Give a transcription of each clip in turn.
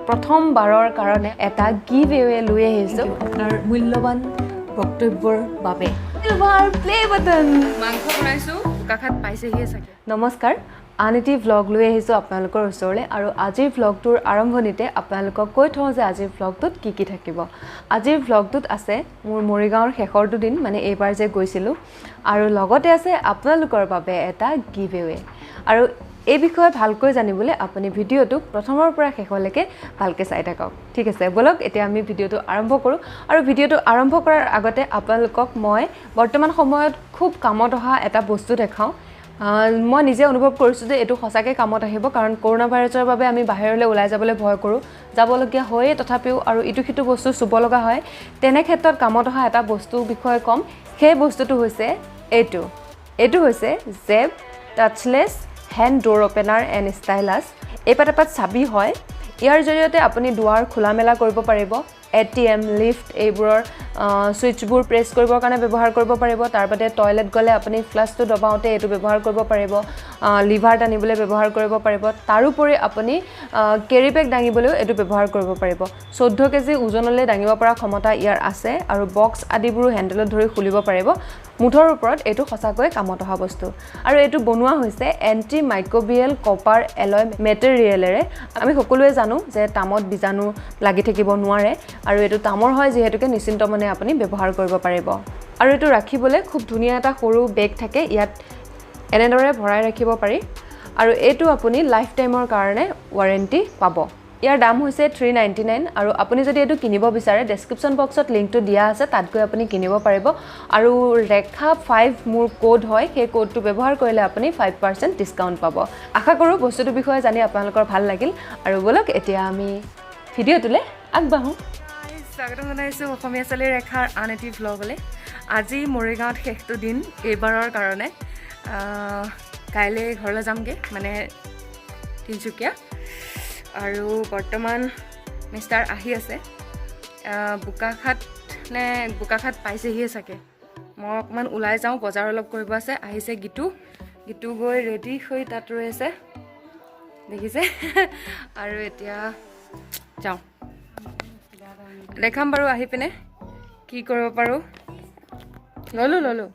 প্ৰথমবাৰৰ কাৰণে এটা গিভ এৱে লৈ আহিছোঁ আপোনাৰ মূল্যৱান বক্তব্যৰ বাবে চিলভাৰ প্লে বাটন মাংস বনাইছোঁ বোকাখাত পাইছেহিয়ে চাগে নমস্কাৰ আন এটি ভ্লগ লৈ আহিছোঁ আপোনালোকৰ ওচৰলৈ আৰু আজিৰ ভ্লগটোৰ আৰম্ভণিতে আপোনালোকক কৈ থওঁ যে আজিৰ ভ্লগটোত কি কি থাকিব আজিৰ ভ্লগটোত আছে মোৰ মৰিগাঁৱৰ শেষৰটো দিন মানে এইবাৰ যে গৈছিলোঁ আৰু লগতে আছে আপোনালোকৰ বাবে এটা গিভ এৱে আৰু এই বিষয়ে ভালকৈ জানিবলৈ আপুনি ভিডিঅ'টো প্ৰথমৰ পৰা শেষলৈকে ভালকৈ চাই থাকক ঠিক আছে বলক এতিয়া আমি ভিডিঅ'টো আৰম্ভ কৰোঁ আৰু ভিডিঅ'টো আৰম্ভ কৰাৰ আগতে আপোনালোকক মই বৰ্তমান সময়ত খুব কামত অহা এটা বস্তু দেখাওঁ মই নিজে অনুভৱ কৰিছোঁ যে এইটো সঁচাকৈ কামত আহিব কাৰণ কৰোনা ভাইৰাছৰ বাবে আমি বাহিৰলৈ ওলাই যাবলৈ ভয় কৰোঁ যাবলগীয়া হয়েই তথাপিও আৰু ইটো সিটো বস্তু চুব লগা হয় তেনে ক্ষেত্ৰত কামত অহা এটা বস্তুৰ বিষয়ে ক'ম সেই বস্তুটো হৈছে এইটো হৈছে Zeb touchless hand door opener and stylus এপাত চাবি হয় ইয়াৰ জৰিয়তে আপুনি দুৱাৰ খোলা মেলা কৰিব পাৰিব ATM লিফ্ট এইবোৰৰ সুইচবোৰ প্ৰেছ কৰিবৰ কাৰণে ব্যৱহাৰ কৰিব পাৰিব তাৰ বাদে টয়লেট গ'লে আপুনি ফ্লাছটো দবাওঁতে এইটো ব্যৱহাৰ কৰিব পাৰিব লিভাৰ টানিবলৈ ব্যৱহাৰ কৰিব পাৰিব তাৰোপৰি আপুনি কেৰি বেগ দাঙিবলৈও এইটো ব্যৱহাৰ কৰিব পাৰিব 14 কেজি ওজনলৈ দাঙিব পৰা ক্ষমতা ইয়াৰ আছে আৰু বক্স আদিবোৰো হেণ্ডেলত ধৰি খুলিব পাৰিব মুঠৰ ওপৰত এইটো সঁচাকৈ কামত অহা বস্তু আৰু এইটো বনোৱা হৈছে এণ্টি মাইক্ৰবিয়েল কপাৰ এলয় মেটেৰিয়েলেৰে আমি সকলোৱে জানো যে তামত বীজাণু লাগি থাকিব নোৱাৰে আৰু এইটো তামৰ হয় যিহেতুকে নিশ্চিন্ত মনে আপুনি ব্যৱহাৰ কৰিব পাৰিব আৰু এইটো ৰাখিবলৈ খুব ধুনীয়া এটা সৰু বেগ থাকে ইয়াত এনেদৰে ভৰাই ৰাখিব পাৰি আৰু এইটো আপুনি লাইফ টাইমৰ কাৰণে ৱাৰেণ্টি পাব ইয়াৰ দাম হৈছে 399 আৰু আপুনি যদি এইটো কিনিব বিচাৰে ডেছক্ৰিপশ্যন বক্সত লিংকটো দিয়া আছে তাত গৈ আপুনি কিনিব পাৰিব আৰু ৰেখা 5 মোৰ কোড হয় সেই কোডটো ব্যৱহাৰ কৰিলে আপুনি 5% ডিছকাউণ্ট পাব আশা কৰোঁ বস্তুটোৰ বিষয়ে জানি আপোনালোকৰ ভাল লাগিল আৰু বলক এতিয়া আমি ভিডিঅ'টোলৈ আগবাঢ়োঁ স্বাগতম জনাইছোঁ অসমীয়া ছোৱালী ৰেখাৰ আন এটি ভ্লগলৈ আজি মৰিগাঁৱত শেষটো দিন এইবাৰৰ কাৰণে কাইলৈ ঘৰলৈ যামগৈ মানে তিনিচুকীয়া আৰু বৰ্তমান মিষ্টাৰ আহি আছে বোকাখাত পাইছেহিয়ে চাগে মই অকণমান ওলাই যাওঁ বজাৰ অলপ কৰিব আছে আহিছে গীতু গৈ ৰেডি হৈ তাত ৰৈ আছে দেখিছে আৰু এতিয়া যাওঁ দেখাম বাৰু আহি পিনে কি কৰিব পাৰোঁ ল'লোঁ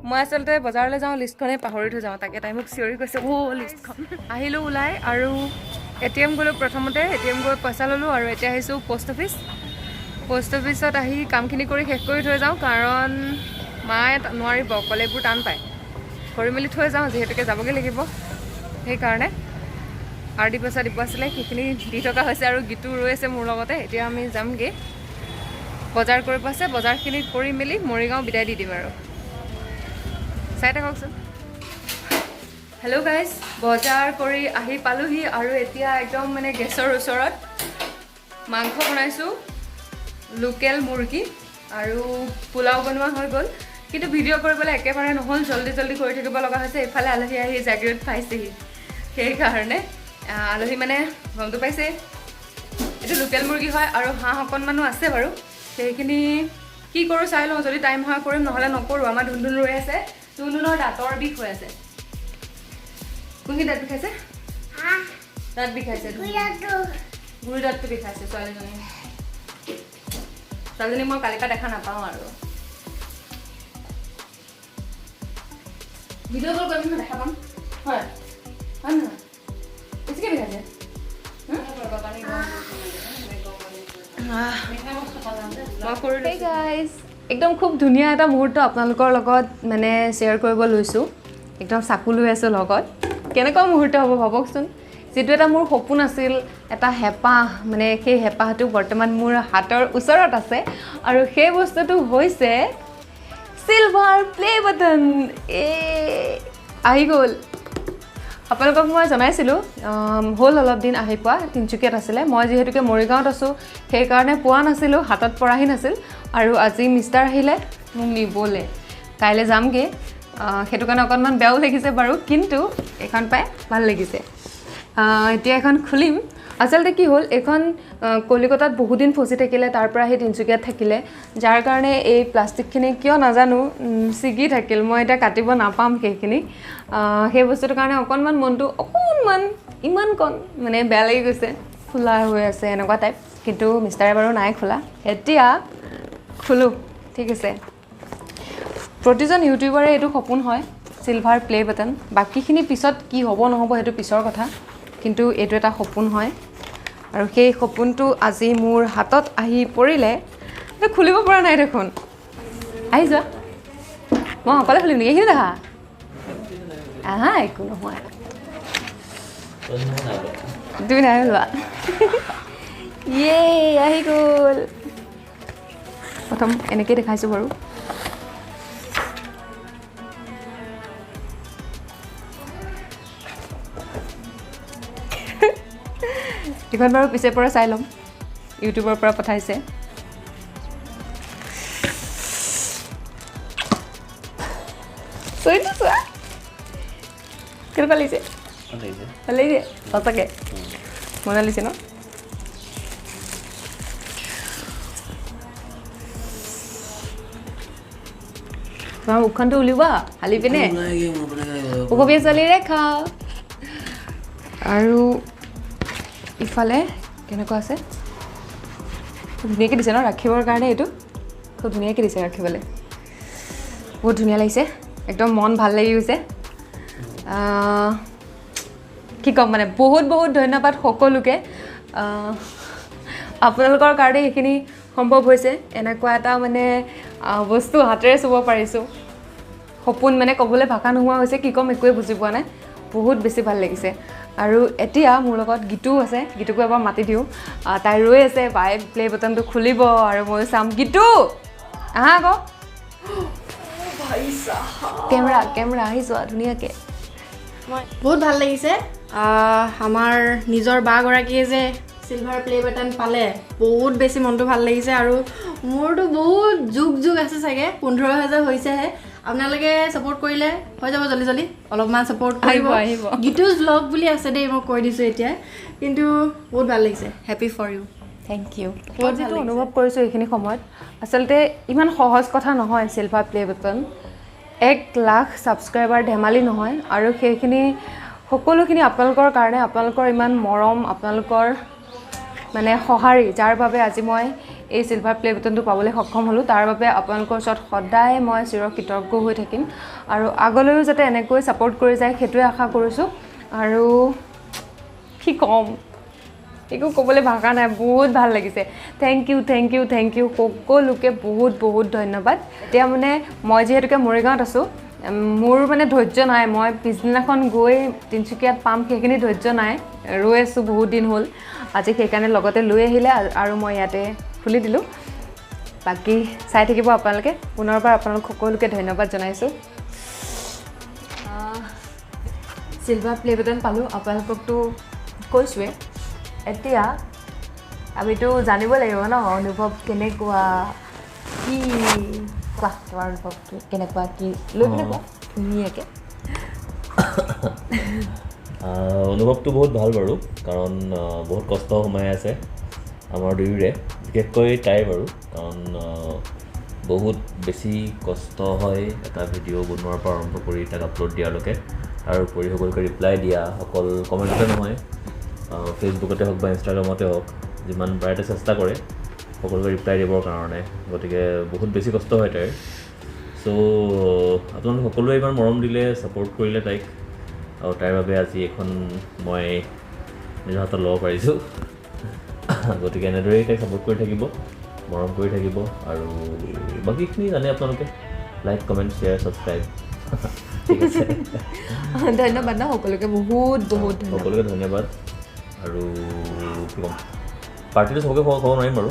মই আচলতে বজাৰলৈ যাওঁ লিষ্টখনেই পাহৰি থৈ যাওঁ তাকে তাই মোক চিঞৰি কৈছে লিষ্টখন আহিলোঁ ওলাই আৰু ATM গ'লোঁ প্ৰথমতে ATM গৈ পইচা ল'লোঁ আৰু এতিয়া আহিছোঁ পোষ্ট অফিচত আহি কামখিনি কৰি শেষ কৰি থৈ যাওঁ কাৰণ মায়ে নোৱাৰিব অকলে এইবোৰ টান পায় কৰি মেলি থৈ যাওঁ যিহেতুকে যাবগৈ লাগিব সেইকাৰণে RD পইচা দিব আছিলে সেইখিনি দি থকা হৈছে আৰু গীতু ৰৈ আছে মোৰ লগতে এতিয়া আমি যামগৈ বজাৰ কৰিব আছে বজাৰখিনি কৰি মেলি মৰিগাঁও বিদায় দি দিম আৰু চাই থাককচোন হেল্ল' গাইজ বজাৰ কৰি আহি পালোহি আৰু এতিয়া একদম মানে গেছৰ ওচৰত মাংস বনাইছোঁ লোকেল মুৰ্গী আৰু পোলাও বনোৱা হৈ গ'ল কিন্তু ভিডিঅ' কৰিবলৈ একেবাৰে নহ'ল জল্দি কৰি থাকিব লগা হৈছে এইফালে আলহী আহি জাগিৰোড পাইছেহি সেইকাৰণে আলহী মানে গমটো পাইছে এইটো লোকেল মুৰ্গী হয় আৰু হাঁহ অকণমানো আছে বাৰু সেইখিনি কি কৰোঁ চাই লওঁ যদি টাইম হয় কৰিম নহ'লে নকৰোঁ আমাৰ ধুন্দুন ৰৈ আছে ধুন্দুনৰ দাঁতৰ বিষ হৈ আছে কোনখিনি দাঁত বিষাইছে দাঁত বিষাইছে গুৰি দাঁতটো বিষাইছে ছোৱালীজনী মই কালিৰ পৰা দেখা নাপাওঁ আৰু ভিডিঅ' কল কৰিম দেখা পাম হয় নহয় বেছিকৈ বিষাইছে একদম খুব ধুনীয়া এটা মুহূৰ্ত আপোনালোকৰ লগত মানে শ্বেয়াৰ কৰিব লৈছোঁ একদম চাকু লৈ আছোঁ লগত কেনেকুৱা মুহূৰ্ত হ'ব ভাবকচোন যিটো এটা মোৰ সপোন আছিল এটা হেঁপাহ মানে সেই হেঁপাহটো বৰ্তমান মোৰ হাতৰ ওচৰত আছে আৰু সেই বস্তুটো হৈছে চিলভাৰ প্লে বাটন আহি গ'ল আপোনালোকক মই জনাইছিলোঁ হ'ল অলপ দিন আহি পোৱা তিনিচুকীয়াত আছিলে মই যিহেতুকে মৰিগাঁৱত আছোঁ সেইকাৰণে পোৱা নাছিলোঁ হাতত পৰাহি নাছিল আৰু আজি মিষ্টাৰ আহিলে মোক নিবলৈ কাইলৈ যামগৈ সেইটো কাৰণে অকণমান বেয়াও লাগিছে বাৰু কিন্তু এইখন পাই ভাল লাগিছে এতিয়া এখন খুলিম আচলতে কি হ'ল এখন কলিকতাত বহুদিন ফচি থাকিলে তাৰ পৰা আহি তিনিচুকীয়াত থাকিলে যাৰ কাৰণে এই প্লাষ্টিকখিনি কিয় নাজানো ছিগি থাকিল মই এটা কাটিব নাপাম সেইখিনি সেই বস্তুটোৰ কাৰণে অকণমান মনটো অকণমান ইমান কণ মানে বেয়া লাগি গৈছে খোলা হৈ আছে এনেকুৱা টাইপ, কিন্তু মিষ্টাৰে বাৰু নাই খোলা। এতিয়া খোলোঁ, ঠিক আছে। প্ৰতিজন ইউটিউবাৰে এইটো সপোন হয়, চিলভাৰ প্লে বাটন। বাকীখিনি পিছত কি হ'ব নহ'ব সেইটো পিছৰ কথা, কিন্তু এইটো এটা সপোন হয়। আৰু সেই সপোনটো আজি মোৰ হাতত আহি পৰিলে। খুলিব পৰা নাই দেখোন। আহি যোৱা, মই অকলে খুলিম নেকি? এইখিনি দেখা আহা, একো নহয়, তুমি নাই লোৱা। ইয়ে, আহি গ'ল। প্ৰথম এনেকৈ দেখাইছোঁ বাৰু। এইখন বাৰু পিছে পৰা চাই ল'ম, ইউটিউবৰ পৰা পঠাইছে। চুইটো চোৱা কেনেকুৱা লাগিছে? ভাল লাগিছে সঁচাকৈ, মজা লাগিছে ন? তোমাৰ মুখখনটো উলিওৱা হালি পিনে, উকপীয়া ছোৱালীৰে খাওঁ। আৰু ইফালে কেনেকুৱা আছে, খুব ধুনীয়াকৈ দিছে ন ৰাখিবৰ কাৰণে। এইটো খুব ধুনীয়াকৈ দিছে ৰাখিবলৈ, বহুত ধুনীয়া লাগিছে, একদম মন ভাল লাগি গৈছে। কি ক'ম মানে, বহুত বহুত ধন্যবাদ সকলোকে। আপোনালোকৰ কাৰণে সেইখিনি সম্ভৱ হৈছে। এনেকুৱা এটা মানে বস্তু হাতেৰে চুব পাৰিছোঁ, সপোন মানে ক'বলৈ ভাষা নোহোৱা হৈছে, কি ক'ম একোৱে বুজি পোৱা নাই। বহুত বেছি ভাল লাগিছে। আৰু এতিয়া মোৰ লগত গীতু আছে, গীতুকো এবাৰ মাতি দিওঁ। তাই ৰৈ আছে, বাই প্লে বাটনটো খুলিব আৰু ময়ো চাম। গীতু আহা আকৌ, কেমেৰা কেমেৰা আহি যোৱা ধুনীয়াকৈ। বহুত ভাল লাগিছে। আমাৰ নিজৰ বাগৰাকীয়ে যে চিলভাৰ প্লে বাটন পালে, বহুত বেছি মনটো ভাল লাগিছে। আৰু মোৰতো বহুত যুগ আছে চাগে, 15,000 হৈছেহে। আপোনালোকে ছাপোৰ্ট কৰিলে হৈ যাব জল্দি জল্দি, অলপমান ছাপোৰ্ট কৰিব। গীতুজ ব্লগ বুলি আছে দেই, মই কৈ দিছোঁ এতিয়া, কিন্তু বহুত ভাল লাগিছে। Happy for you. Thank you. মই যিটো অনুভৱ কৰিছোঁ এইখিনি সময়ত, আচলতে ইমান সহজ কথা নহয় silver play button. 1 lakh subscriber ধেমালি নহয়। আৰু সেইখিনি সকলোখিনি আপোনালোকৰ কাৰণে, আপোনালোকৰ ইমান মৰম, আপোনালোকৰ মানে সঁহাৰি, যাৰ বাবে আজি মই এই চিলভাৰ প্লে বাটনটো পাবলৈ সক্ষম হ'লোঁ, তাৰ বাবে আপোনালোকৰ ওচৰত সদায় মই চিৰকৃতজ্ঞ হৈ থাকিম। আৰু আগলৈও যাতে এনেকৈ ছাপোৰ্ট কৰি যায় সেইটোৱে আশা কৰিছোঁ। আৰু কি ক'ম, একো ক'বলৈ ভাষা নাই, বহুত ভাল লাগিছে। Thank you thank you thank you সকলোকে, বহুত বহুত ধন্যবাদ। এতিয়া মানে মই যিহেতুকে মৰিগাঁৱত আছোঁ, মোৰ মানে ধৈৰ্য নাই, মই পিছদিনাখন গৈ তিনিচুকীয়াত পাম সেইখিনি ধৈৰ্য নাই, ৰৈ আছোঁ বহুত দিন হ'ল। আজি সেইকাৰণে লগতে লৈ আহিলে আৰু মই ইয়াতে খুলি দিলোঁ। বাকী চাই থাকিব আপোনালোকে। পুনৰবাৰ আপোনালোক সকলোকে ধন্যবাদ জনাইছোঁ। চিলভাৰ প্লে বাটন পালোঁ, আপোনালোককতো কৈছোঁৱে। এতিয়া আমিতো জানিব লাগিব ন অনুভৱ কেনেকুৱা, কি কোৱা তোমাৰ অনুভৱটো কেনেকুৱা, কি লৈ পিনে কোৱা ধুনীয়াকৈ। অনুভৱটো বহুত ভাল বাৰু, কাৰণ বহুত কষ্ট সোমাই আছে আমাৰ দুয়োৰে, বিশেষকৈ তাইৰ বাৰু, কাৰণ বহুত বেছি কষ্ট হয় এটা ভিডিঅ' বনোৱাৰ পৰা আৰম্ভ কৰি তাক আপলোড দিয়ালৈকে। তাৰ উপৰি সকলোকে ৰিপ্লাই দিয়া, অকল কমেণ্টতে নহয়, ফেচবুকতে হওক বা ইনষ্টাগ্ৰামতে হওক, যিমান পাৰে চেষ্টা কৰে সকলোকে ৰিপ্লাই দিবৰ কাৰণে। গতিকে বহুত বেছি কষ্ট হয় তাইৰ। চ' আপোনালোক সকলোৱে ইমান মৰম দিলে, ছাপোৰ্ট কৰিলে তাইক, আৰু তাইৰ বাবে আজি এখন মই নিজৰ হাতত ল'ব পাৰিছোঁ। গতিকে এনেদৰেই তাইক ছাপোৰ্ট কৰি থাকিব, মৰম কৰি থাকিব। আৰু বাকীখিনি জানে আপোনালোকে, লাইক কমেণ্ট শ্বেয়াৰ ছাবস্ক্ৰাইব। ঠিক আছে, ধন্যবাদ ন সকলোকে, বহুত বহুত সকলোকে ধন্যবাদ। আৰু কি ক'ম, পাৰ্টিটো চবকে খুৱাব নোৱাৰিম বাৰু,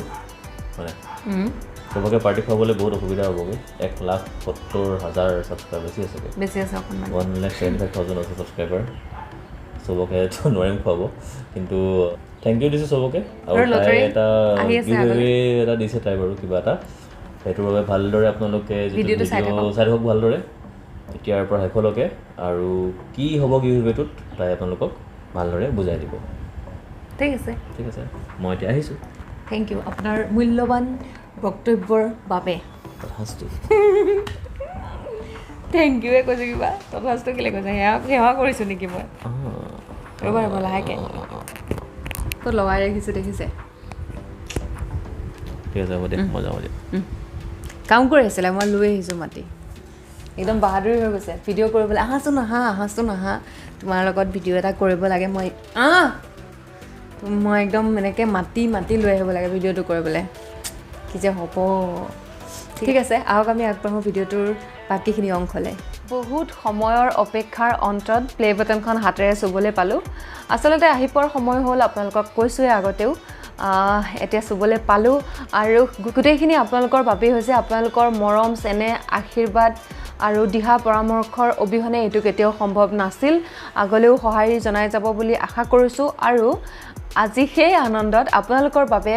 মানে চবকে পাৰ্টি খুৱাবলৈ বহুত অসুবিধা হ'বগৈ। 1,70,000 ছাবস্ক্ৰাইবাৰ বেছি আছে অকণমান, 1,75,000 আছে ছাবস্ক্ৰাইবাৰ। চবকে নোৱাৰিম খুৱাব, কিন্তু থেংক ইউ দিছোঁ চবকে। আৰু তাই এটা এটা দিছে তাই বাৰু কিবা এটা, সেইটোৰ বাবে ভালদৰে আপোনালোকে ভিডিঅ' চাই থাকক ভালদৰে এতিয়াৰ পৰা শেষলৈকে। আৰু কি হ'ব গিভৱেটোত তাই আপোনালোকক ভালদৰে বুজাই দিব। ঠিক আছে, ঠিক আছে, মই এতিয়া আহিছোঁ। থেংক ইউ আপোনাৰ মূল্যৱান বক্তব্যৰ বাবে। তথাস্তু। থেংক ইউৱে কৈছোঁ, কিবা তথাস্তু কেলৈ কৈছে, সেৱা কৰিছোঁ নেকি মই? ৰ'বা লাহেকৈ। তো লগাই ৰাখিছোঁ দেখিছে ঠিক আছে হ'ব দে মই যাওঁ দিয়া কাম কৰি আছিলে মই লৈ আহিছোঁ মাতি একদম বাহাদুৰি হৈ গৈছে ভিডিঅ' কৰিবলৈ আহাচোন আহা তোমাৰ লগত ভিডিঅ' এটা কৰিব লাগে মই একদম এনেকৈ মাতি লৈ আহিব লাগে ভিডিঅ'টো কৰিবলৈ কি যে হ'ব ঠিক আছে আহক আমি আগবাঢ়োঁ ভিডিঅ'টোৰ বাকীখিনি অংশলৈ বহুত সময়ৰ অপেক্ষাৰ অন্তত প্লে বাটনখন হাতেৰে চুবলৈ পালোঁ আচলতে আহি পোৱাৰ সময় হ'ল আপোনালোকক কৈছোঁৱে আগতেও এতিয়া চুবলৈ পালোঁ আৰু গোটেইখিনি আপোনালোকৰ বাবেই হৈছে আপোনালোকৰ মৰম চেনেহ আশীৰ্বাদ আৰু দিহা পৰামৰ্শৰ অবিহনে এইটো কেতিয়াও সম্ভৱ নাছিল আগলৈও সঁহাৰি জনাই যাব বুলি আশা কৰিছোঁ আৰু আজি সেই আনন্দত আপোনালোকৰ বাবে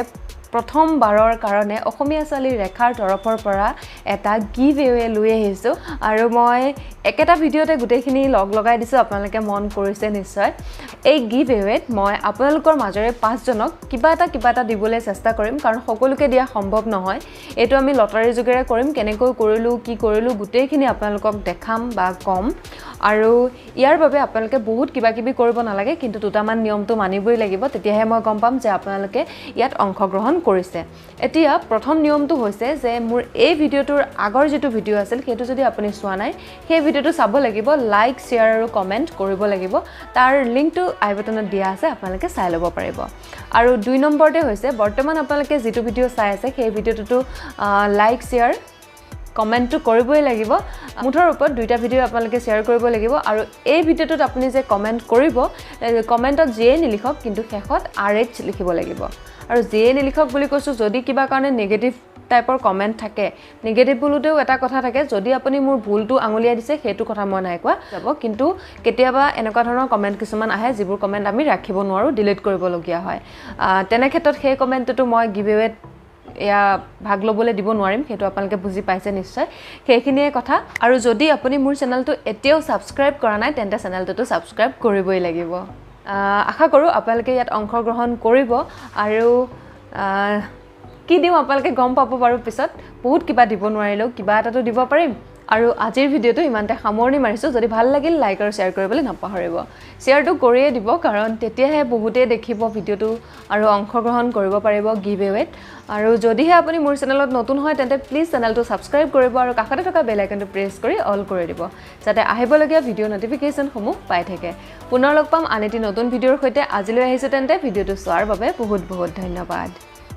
প্ৰথমবাৰৰ কাৰণে অসমীয়া ছোৱালী ৰেখাৰ তৰফৰ পৰা এটা গিভ এৱে লৈ আহিছোঁ আৰু মই একেটা ভিডিঅ'তে গোটেইখিনি লগাই দিছোঁ আপোনালোকে মন কৰিছে নিশ্চয় এই গিভ এৱেত মই আপোনালোকৰ মাজৰে 5জনক কিবা এটা দিবলৈ চেষ্টা কৰিম কাৰণ সকলোকে দিয়া সম্ভৱ নহয় এইটো আমি লটাৰী যোগেৰে কৰিম কেনেকৈ কৰিলোঁ কি কৰিলোঁ গোটেইখিনি আপোনালোকক দেখাম বা কম আৰু ইয়াৰ বাবে আপোনালোকে বহুত কিবাকিবি কৰিব নালাগে কিন্তু দুটামান নিয়মটো মানিবই লাগিব তেতিয়াহে মই গম পাম যে আপোনালোকে ইয়াত অংশগ্ৰহণ কৰিছে এতিয়া প্ৰথম নিয়মটো হৈছে যে মোৰ এই ভিডিঅ'টোৰ আগৰ যিটো ভিডিঅ' আছিল সেইটো যদি আপুনি চোৱা নাই সেই ভিডিঅ'টো চাব লাগিব লাইক শ্বেয়াৰ আৰু কমেণ্ট কৰিব লাগিব তাৰ লিংকটো আই বাটনত দিয়া আছে আপোনালোকে চাই ল'ব পাৰিব আৰু 2 নম্বৰতে হৈছে বৰ্তমান আপোনালোকে যিটো ভিডিঅ' চাই আছে সেই ভিডিঅ'টো লাইক শ্বেয়াৰ কমেণ্টটো কৰিবই লাগিব মুঠৰ ওপৰত 2টা ভিডিঅ' আপোনালোকে শ্বেয়াৰ কৰিব লাগিব আৰু এই ভিডিঅ'টোত আপুনি যে কমেণ্ট কৰিব কমেণ্টত যিয়ে নিলিখক কিন্তু শেষত RH লিখিব লাগিব আৰু যিয়ে নিলিখক বুলি কৈছোঁ যদি কিবা কাৰণে নিগেটিভ টাইপৰ কমেণ্ট থাকে নিগেটিভ বুলোতেও এটা কথা থাকে যদি আপুনি মোৰ ভুলটো আঙুলিয়াই দিছে সেইটো কথা মই নাই কোৱা যাব কিন্তু কেতিয়াবা এনেকুৱা ধৰণৰ কমেণ্ট কিছুমান আহে যিবোৰ কমেণ্ট আমি ৰাখিব নোৱাৰোঁ ডিলিট কৰিবলগীয়া হয় তেনে ক্ষেত্ৰত সেই কমেণ্টটো মই গিভএৱেত এয়া ভাগ ল'বলৈ দিব নোৱাৰিম সেইটো আপোনালোকে বুজি পাইছে নিশ্চয় সেইখিনিয়ে কথা আৰু যদি আপুনি মোৰ চেনেলটো এতিয়াও ছাবস্ক্ৰাইব কৰা নাই তেন্তে চেনেলটো ছাবস্ক্ৰাইব কৰিবই লাগিব আশা কৰোঁ আপোনালোকে ইয়াত অংশগ্ৰহণ কৰিব আৰু কি দিওঁ আপোনালোকে গম পাব বাৰু পিছত বহুত কিবা দিব নোৱাৰিলেও কিবা এটাতো দিব পাৰিম আৰু আজিৰ ভিডিঅ'টো ইমানতে সামৰণি মাৰিছোঁ যদি ভাল লাগিল লাইক আৰু শ্বেয়াৰ কৰিবলৈ নাপাহৰিব শ্বেয়াৰটো কৰিয়ে দিব কাৰণ তেতিয়াহে বহুতেই দেখিব ভিডিঅ'টো আৰু অংশগ্ৰহণ কৰিব পাৰিব গিভ এৱেত আৰু যদিহে আপুনি মোৰ চেনেলত নতুন হয় তেন্তে প্লিজ চেনেলটো ছাবস্ক্ৰাইব কৰিব আৰু কাষতে থকা বেল আইকনটো প্ৰেছ কৰি অল কৰি দিব যাতে আহিবলগীয়া ভিডিঅ' নটিফিকেশ্যনসমূহ পাই থাকে পুনৰ লগ পাম আন এটি নতুন ভিডিঅ'ৰ সৈতে আজিলৈ আহিছোঁ তেন্তে ভিডিঅ'টো চোৱাৰ বাবে বহুত বহুত ধন্যবাদ